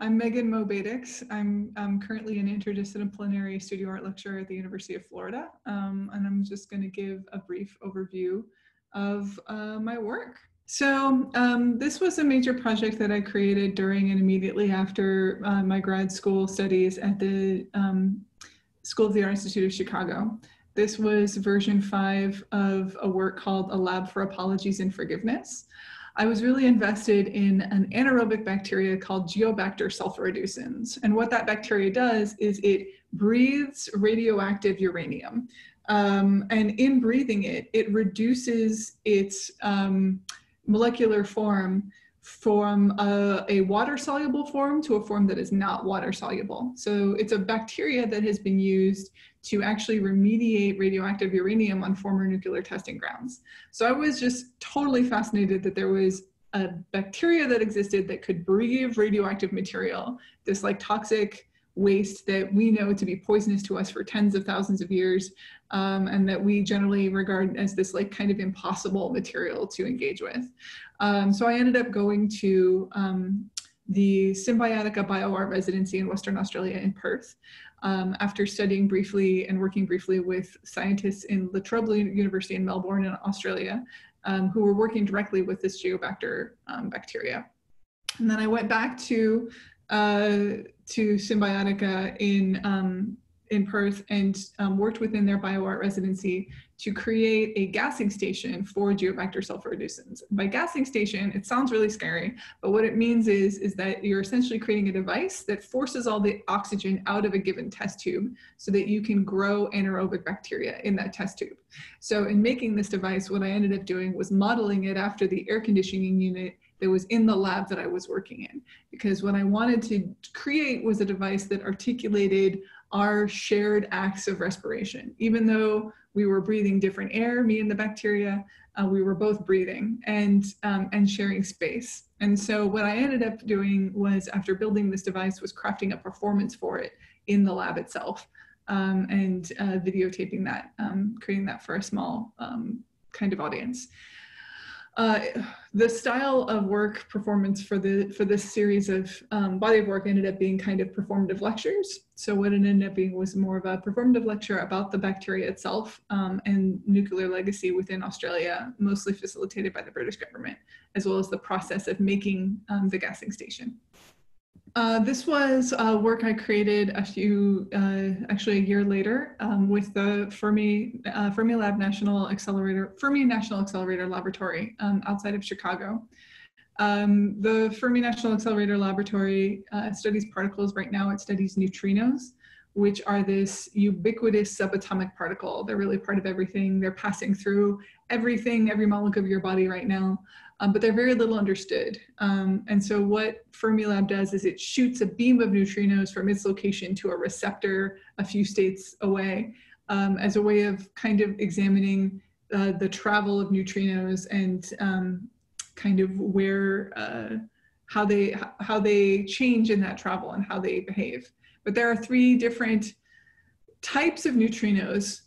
I'm MEGHAN MOE BEITIKS. I'm currently an interdisciplinary studio art lecturer at the University of Florida, and I'm just going to give a brief overview of my work. So this was a major project that I created during and immediately after my grad school studies at the School of the Art Institute of Chicago. This was version 5 of a work called A Lab for Apologies and Forgiveness. I was really invested in an anaerobic bacteria called Geobacter sulforeducens. And what that bacteria does is it breathes radioactive uranium. And in breathing it, it reduces its molecular form from a water-soluble form to a form that is not water-soluble. So it's a bacteria that has been used to actually remediate radioactive uranium on former nuclear testing grounds. So I was just totally fascinated that there was a bacteria that existed that could breathe radioactive material, this like toxic waste that we know to be poisonous to us for tens of thousands of years, and that we generally regard as this like kind of impossible material to engage with. So I ended up going to the Symbiotica BioArt residency in Western Australia in Perth, after studying briefly and working briefly with scientists in La Trobe University in Melbourne in Australia, who were working directly with this Geobacter bacteria. And then I went back to Symbiotica in Perth and worked within their BioArt residency to create a gassing station for Geobacter sulforeducens. By gassing station, it sounds really scary, but what it means is that you're essentially creating a device that forces all the oxygen out of a given test tube so that you can grow anaerobic bacteria in that test tube. So in making this device, what I ended up doing was modeling it after the air conditioning unit that was in the lab that I was working in, because what I wanted to create was a device that articulated our shared acts of respiration. Even though we were breathing different air, me and the bacteria, we were both breathing and sharing space. And so what I ended up doing was, after building this device, was crafting a performance for it in the lab itself, and videotaping that, creating that for a small kind of audience. The style of work performance for this series of body of work ended up being kind of performative lectures. So what it ended up being was more of a performative lecture about the bacteria itself and nuclear legacy within Australia, mostly facilitated by the British government, as well as the process of making the gassing station. This was work I created actually a year later with the Fermi National Accelerator Laboratory outside of Chicago. The Fermi National Accelerator Laboratory studies particles. Right now it studies neutrinos, which are this ubiquitous subatomic particle. They're really part of everything. They're passing through everything, every molecule of your body right now. But they're very little understood. And so what Fermilab does is it shoots a beam of neutrinos from its location to a receptor a few states away, as a way of kind of examining the travel of neutrinos and kind of where, how they change in that travel and how they behave. But there are 3 different types of neutrinos.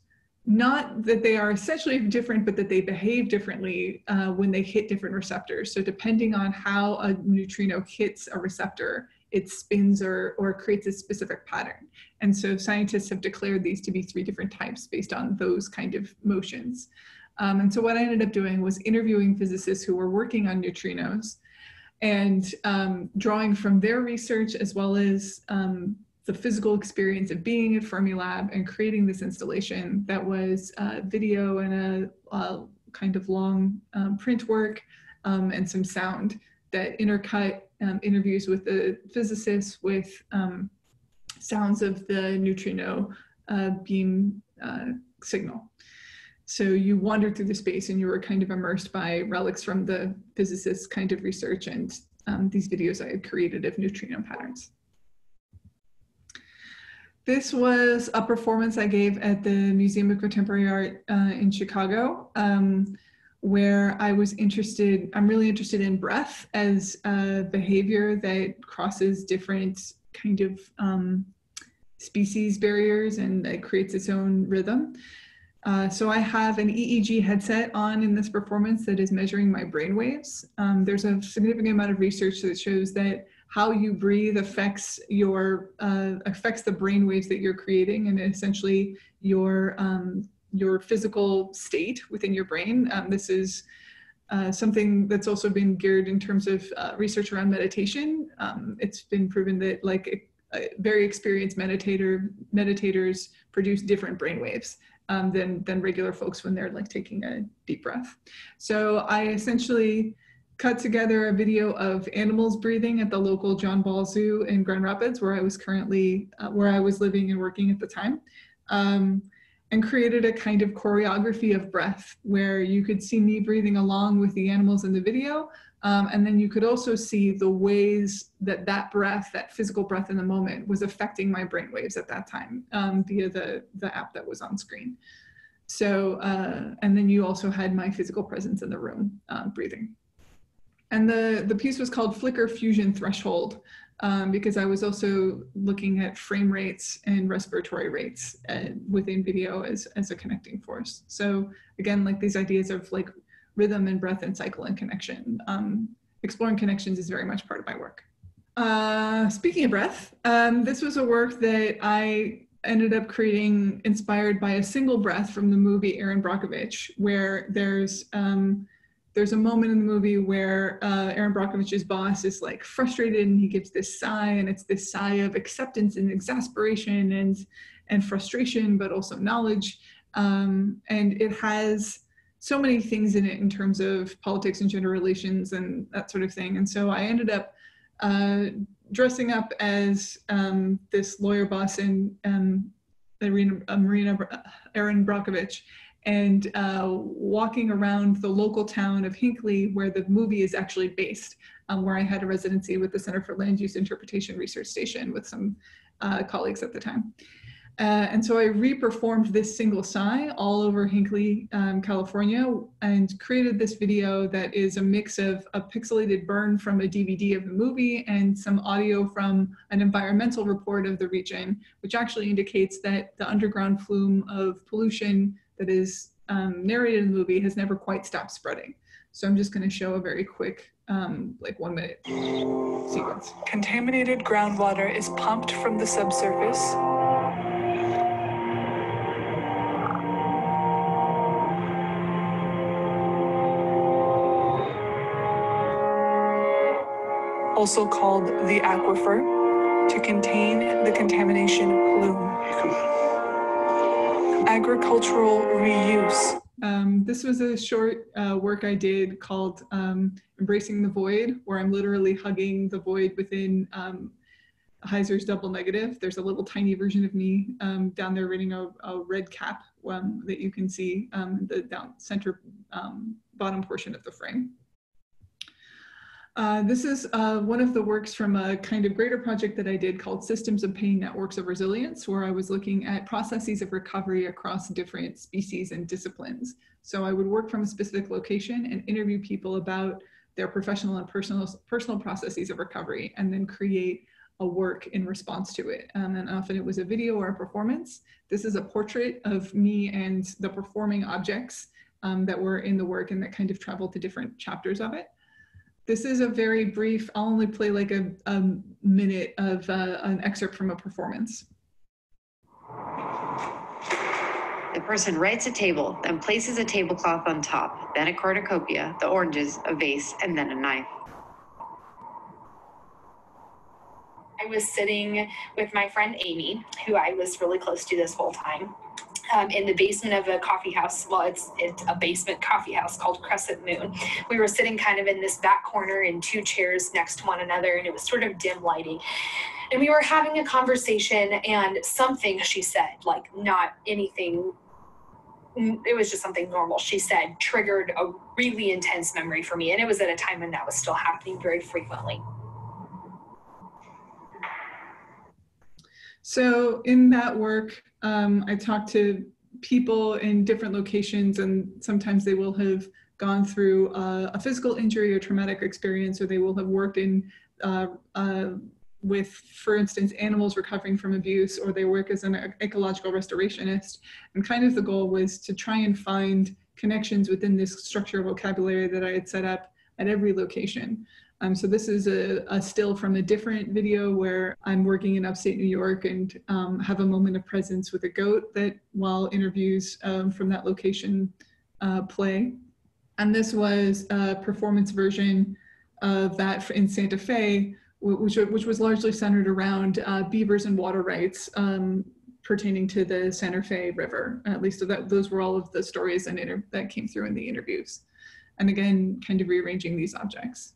Not that they are essentially different, but that they behave differently when they hit different receptors. So depending on how a neutrino hits a receptor, it spins or creates a specific pattern. And so scientists have declared these to be 3 different types based on those kind of motions. And so what I ended up doing was interviewing physicists who were working on neutrinos and drawing from their research, as well as the physical experience of being at Fermilab and creating this installation that was video and a kind of long print work and some sound that intercut interviews with the physicists with sounds of the neutrino beam signal. So you wandered through the space and you were kind of immersed by relics from the physicists' kind of research and these videos I had created of neutrino patterns. This was a performance I gave at the Museum of Contemporary Art in Chicago, where I'm really interested in breath as a behavior that crosses different kind of species barriers and that creates its own rhythm. So I have an EEG headset on in this performance that is measuring my brain waves. There's a significant amount of research that shows that how you breathe affects affects the brain waves that you're creating, and essentially your physical state within your brain. This is something that's also been geared in terms of research around meditation. It's been proven that like very experienced meditators produce different brain waves than regular folks when they're like taking a deep breath. So I essentially cut together a video of animals breathing at the local John Ball Zoo in Grand Rapids, where I was currently, where I was living and working at the time, and created a kind of choreography of breath where you could see me breathing along with the animals in the video. And then you could also see the ways that that breath, that physical breath in the moment, was affecting my brain waves at that time via the app that was on screen. So, and then you also had my physical presence in the room breathing. And the piece was called Flicker Fusion Threshold, because I was also looking at frame rates and respiratory rates within video as a connecting force. So again, like these ideas of like rhythm and breath and cycle and connection. Exploring connections is very much part of my work. Speaking of breath, this was a work that I ended up creating inspired by a single breath from the movie Erin Brockovich, where there's a moment in the movie where Erin Brockovich's boss is like frustrated and he gives this sigh, and it's this sigh of acceptance and exasperation and frustration, but also knowledge. And it has so many things in it in terms of politics and gender relations and that sort of thing. And so I ended up dressing up as this lawyer boss and Erin Brockovich, and walking around the local town of Hinckley, where the movie is actually based, where I had a residency with the Center for Land Use Interpretation Research Station with some colleagues at the time. And so I re-performed this single sigh all over Hinckley, California, and created this video that is a mix of a pixelated burn from a DVD of the movie and some audio from an environmental report of the region, which actually indicates that the underground flume of pollution that is narrated in the movie has never quite stopped spreading. So I'm just going to show a very quick, like 1 minute sequence. Contaminated groundwater is pumped from the subsurface. Also called the aquifer, to contain the contamination plume. Agricultural reuse. This was a short work I did called Embracing the Void, where I'm literally hugging the void within Heiser's Double Negative. There's a little tiny version of me down there reading a red cap that you can see the down center bottom portion of the frame. This is one of the works from a kind of greater project that I did called Systems of Pain, Networks of Resilience, where I was looking at processes of recovery across different species and disciplines. So I would work from a specific location and interview people about their professional and personal processes of recovery, and then create a work in response to it. And often it was a video or a performance. This is a portrait of me and the performing objects that were in the work and that kind of traveled to different chapters of it. This is a very brief, I'll only play like a minute of an excerpt from a performance. The person writes a table, then places a tablecloth on top, then a cornucopia, the oranges, a vase, and then a knife. I was sitting with my friend Amy, who I was really close to this whole time, in the basement of a coffee house. Well, it's a basement coffee house called Crescent Moon. We were sitting kind of in this back corner in two chairs next to one another, and it was sort of dim lighting. And we were having a conversation, and something she said, like not anything, it was just something normal, she said, triggered a really intense memory for me. And it was at a time when that was still happening very frequently. So in that work, I talked to people in different locations, and sometimes they will have gone through a physical injury or traumatic experience, or they will have worked in with, for instance, animals recovering from abuse, or they work as an ecological restorationist. And kind of the goal was to try and find connections within this structure vocabulary that I had set up at every location. So this is a still from a different video where I'm working in upstate New York and have a moment of presence with a goat that while interviews from that location play. And this was a performance version of that in Santa Fe, which was largely centered around beavers and water rights pertaining to the Santa Fe River. At least those were all of the stories that came through in the interviews. And again, kind of rearranging these objects.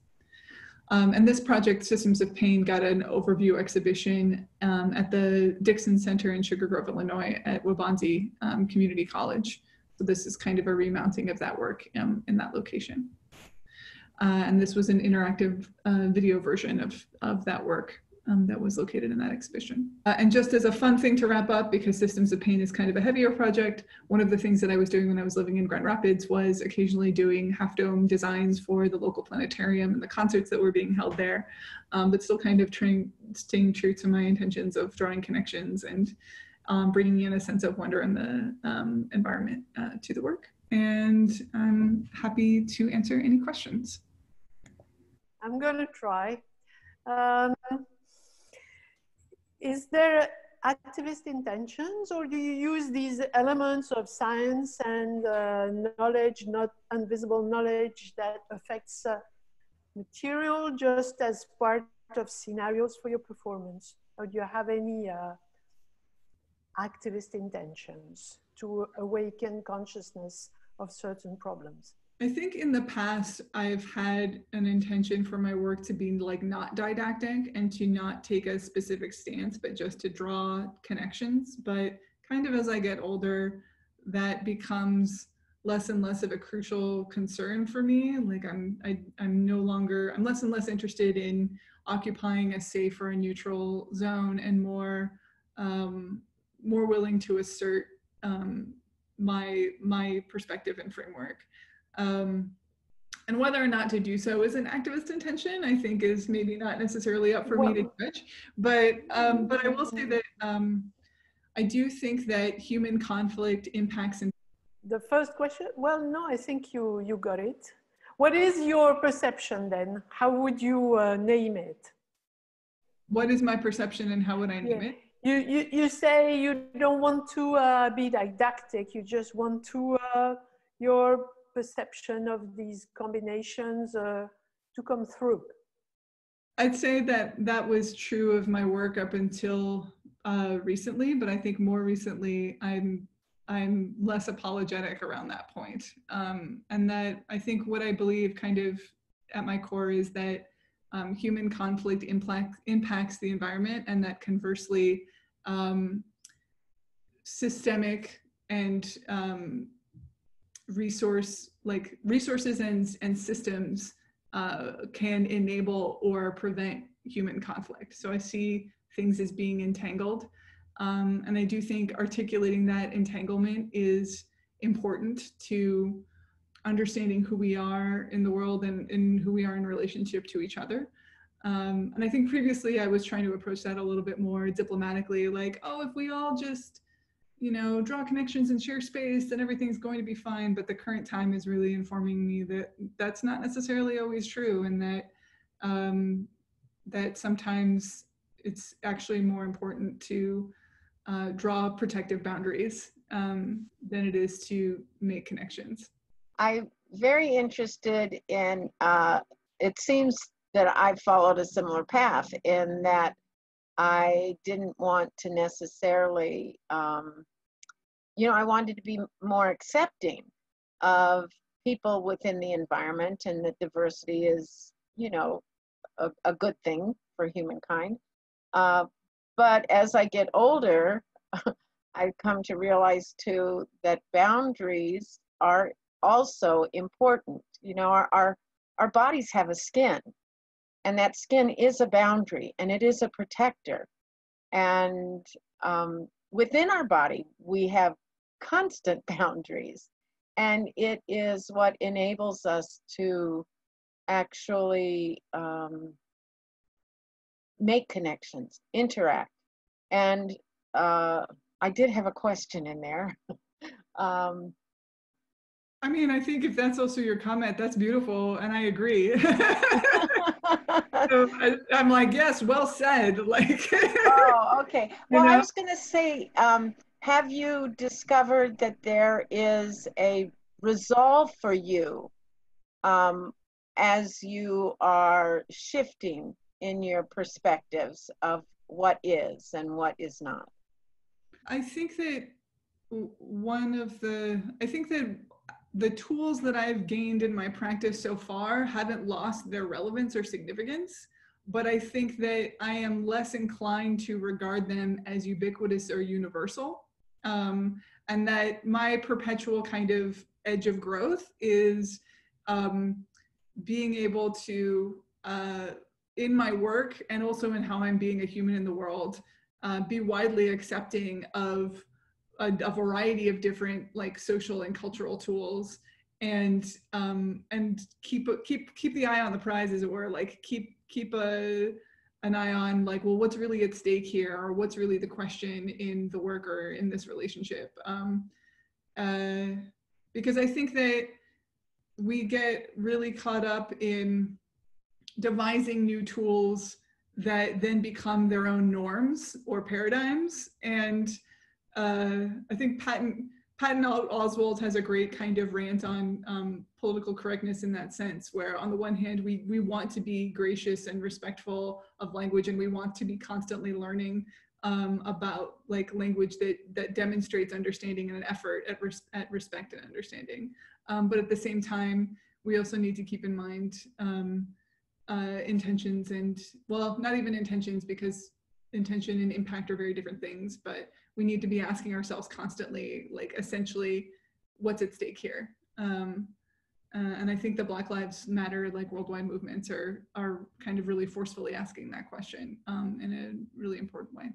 And this project, Systems of Pain, got an overview exhibition at the Dixon Center in Sugar Grove, Illinois at Waubonsie Community College. So this is kind of a remounting of that work in that location. And this was an interactive video version of that work that was located in that exhibition. And just as a fun thing to wrap up, because Systems of Pain is kind of a heavier project, one of the things that I was doing when I was living in Grand Rapids was occasionally doing half dome designs for the local planetarium and the concerts that were being held there, but still kind of staying true to my intentions of drawing connections and bringing in a sense of wonder in the environment to the work. And I'm happy to answer any questions. I'm going to try. Is there activist intentions, or do you use these elements of science and knowledge, not invisible knowledge that affects material, just as part of scenarios for your performance? Or do you have any activist intentions to awaken consciousness of certain problems? I think in the past, I've had an intention for my work to be like not didactic and to not take a specific stance, but just to draw connections. But kind of as I get older, that becomes less and less of a crucial concern for me. Like I'm less and less interested in occupying a safe or a neutral zone, and more willing to assert my perspective and framework. And whether or not to do so is an activist intention, I think, is maybe not necessarily up for me to judge. But I will say that I do think that human conflict impacts. The first question? Well, no, I think you got it. What is your perception then? How would you name it? What is my perception and how would I name it? You say you don't want to be didactic. You just want to your perception of these combinations to come through. I'd say that was true of my work up until recently, but I think more recently I'm less apologetic around that point. And that I think what I believe kind of at my core is that human conflict impacts the environment, and that conversely systemic and resources and systems can enable or prevent human conflict. So I see things as being entangled. And I do think articulating that entanglement is important to understanding who we are in the world and who we are in relationship to each other. And I think previously I was trying to approach that a little bit more diplomatically, like, oh, if we all just, draw connections and share space, then everything's going to be fine. But the current time is really informing me that that's not necessarily always true, and that that sometimes it's actually more important to draw protective boundaries than it is to make connections. I'm very interested in, it seems that I've followed a similar path in that I didn't want to necessarily, I wanted to be more accepting of people within the environment, and that diversity is, a good thing for humankind. But as I get older, I've come to realize too that boundaries are also important. Our bodies have a skin, and that skin is a boundary, and it is a protector. And within our body, we have constant boundaries, and it is what enables us to actually make connections, interact. And I did have a question in there. I mean, I think if that's also your comment, that's beautiful, and I agree. So I'm like, yes, well said. Like, Oh, okay. you Well, I know, was going to say, have you discovered that there is a resolve for you as you are shifting in your perspectives of what is and what is not? I think that I think that the tools that I've gained in my practice so far haven't lost their relevance or significance, but I think that I am less inclined to regard them as ubiquitous or universal. And that my perpetual kind of edge of growth is being able to, in my work and also in how I'm being a human in the world, be widely accepting of a variety of different like social and cultural tools, and keep the eye on the prize, as it were. Like keep an eye on like, well, what's really at stake here, or what's really the question in the work or in this relationship. Because I think that we get really caught up in devising new tools that then become their own norms or paradigms. And I think Patton Oswalt has a great kind of rant on political correctness in that sense, where on the one hand, we want to be gracious and respectful of language, and we want to be constantly learning about like language that demonstrates understanding and an effort at respect and understanding. But at the same time, we also need to keep in mind intentions and, well, not even intentions, because intention and impact are very different things, but we need to be asking ourselves constantly, like, essentially, what's at stake here? And I think the Black Lives Matter, like, worldwide movements are kind of really forcefully asking that question in a really important way.